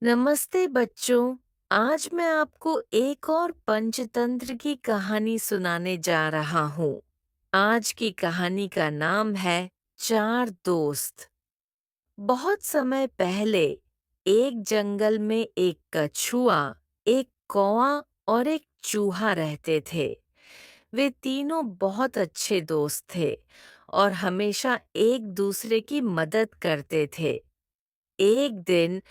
नमस्ते बच्चों। आज मैं आपको एक और पंचतंत्र की कहानी सुनाने जा रहा हूँ। आज की कहानी का नाम है चार दोस्त। बहुत समय पहले एक जंगल में एक कछुआ, एक कौवा और एक चूहा रहते थे। वे तीनों बहुत अच्छे दोस्त थे और हमेशा एक दूसरे की मदद करते थे। एक दिन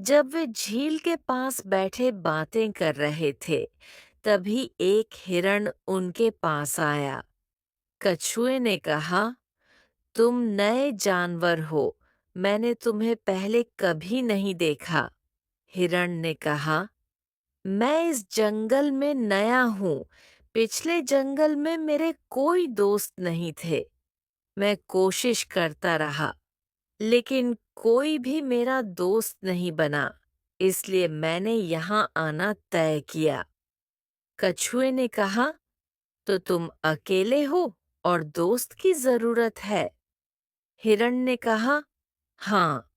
जब वे झील के पास बैठे बातें कर रहे थे, तभी एक हिरण उनके पास आया। कछुए ने कहा, तुम नए जानवर हो, मैंने तुम्हें पहले कभी नहीं देखा। हिरण ने कहा, मैं इस जंगल में नया हूँ। पिछले जंगल में मेरे कोई दोस्त नहीं थे। मैं कोशिश करता रहा, लेकिन कोई भी मेरा दोस्त नहीं बना, इसलिए मैंने यहाँ आना तय किया। कछुए ने कहा, तो तुम अकेले हो और दोस्त की जरूरत है? हिरण ने कहा, हाँ।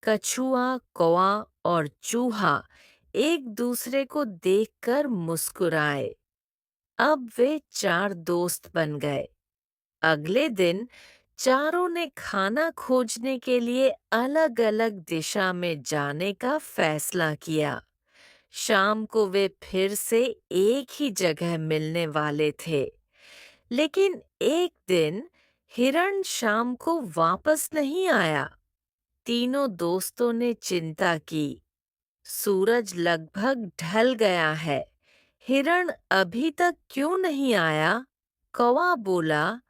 कछुआ, कौवा और चूहा एक दूसरे को देखकर मुस्कुराए। अब वे चार दोस्त बन गए। अगले दिन चारों ने खाना खोजने के लिए अलग-अलग दिशा में जाने का फैसला किया। शाम को वे फिर से एक ही जगह मिलने वाले थे। लेकिन एक दिन हिरण शाम को वापस नहीं आया। तीनों दोस्तों ने चिंता की। सूरज लगभग ढल गया है। हिरण अभी तक क्यों नहीं आया? कौवा बोला,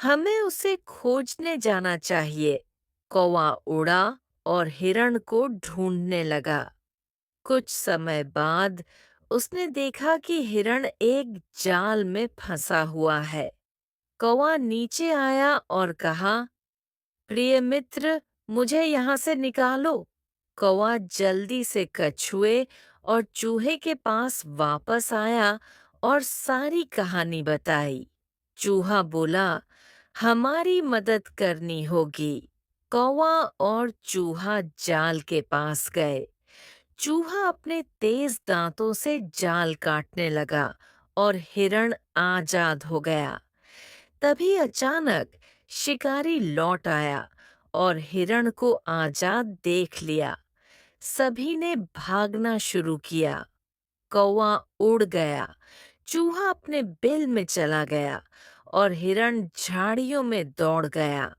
हमें उसे खोजने जाना चाहिए। कौवा उड़ा और हिरण को ढूंढने लगा। कुछ समय बाद उसने देखा कि हिरण एक जाल में फंसा हुआ है। कौवा नीचे आया और कहा, प्रिय मित्र, मुझे यहाँ से निकालो। कौवा जल्दी से कछुए और चूहे के पास वापस आया और सारी कहानी बताई। चूहा बोला, हमारी मदद करनी होगी। कौवा और चूहा जाल के पास गए। चूहा अपने तेज दांतों से जाल काटने लगा और हिरण आजाद हो गया। तभी अचानक शिकारी लौट आया और हिरण को आजाद देख लिया। सभी ने भागना शुरू किया। कौवा उड़ गया, चूहा अपने बिल में चला गया और हिरण झाड़ियों में दौड़ गया।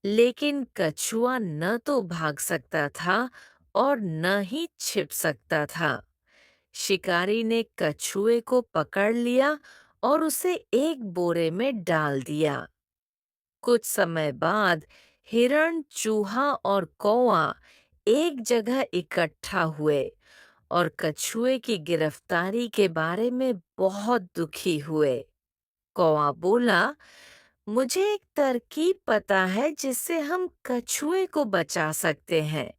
लेकिन कछुआ न तो भाग सकता था और न ही छिप सकता था। शिकारी ने कछुए को पकड़ लिया और उसे एक बोरे में डाल दिया। कुछ समय बाद हिरण, चूहा और कौवा एक जगह इकट्ठा हुए और कछुए की गिरफ्तारी के बारे में बहुत दुखी हुए। कौवा बोला, मुझे एक तरकीब पता है जिससे हम कछुए को बचा सकते हैं।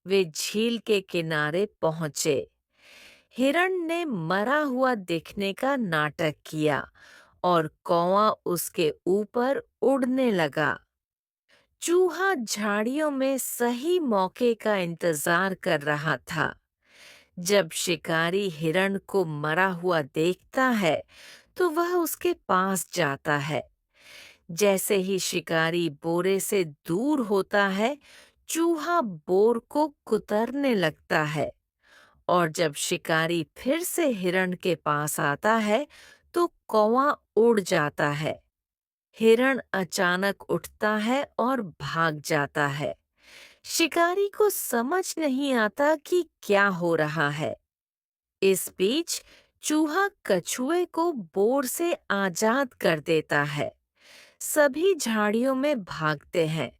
वे झील के किनारे पहुंचे। हिरण ने मरा हुआ दिखने का नाटक किया और कौवा उसके ऊपर उड़ने लगा। चूहा झाड़ियों में सही मौके का इंतजार कर रहा था। जब शिकारी हिरण को मरा हुआ देखता है, तो वह उसके पास जाता है। जैसे ही शिकारी बोरे से दूर होता है, चूहा बोर को कुतरने लगता है और जब शिकारी फिर से हिरण के पास आता है, तो कौवा उड़ जाता है। हिरण अचानक उठता है और भाग जाता है। शिकारी को समझ नहीं आता कि क्या हो रहा है। इस बीच चूहा कछुए को बोर से आजाद कर देता है। सभी झाड़ियों में भागते हैं।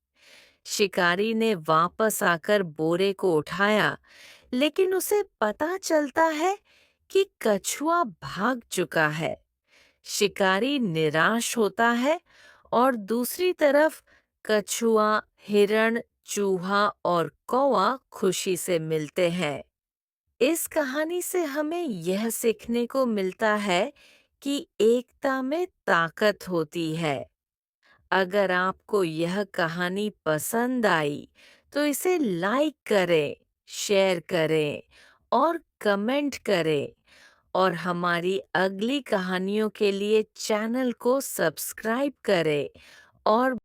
शिकारी ने वापस आकर बोरे को उठाया, लेकिन उसे पता चलता है कि कछुआ भाग चुका है। शिकारी निराश होता है और दूसरी तरफ कछुआ, हिरण, चूहा और कौवा खुशी से मिलते हैं। इस कहानी से हमें यह सीखने को मिलता है कि एकता में ताकत होती है। अगर आपको यह कहानी पसंद आई, तो इसे लाइक करें, शेयर करें और कमेंट करें और हमारी अगली कहानियों के लिए चैनल को सब्सक्राइब करें और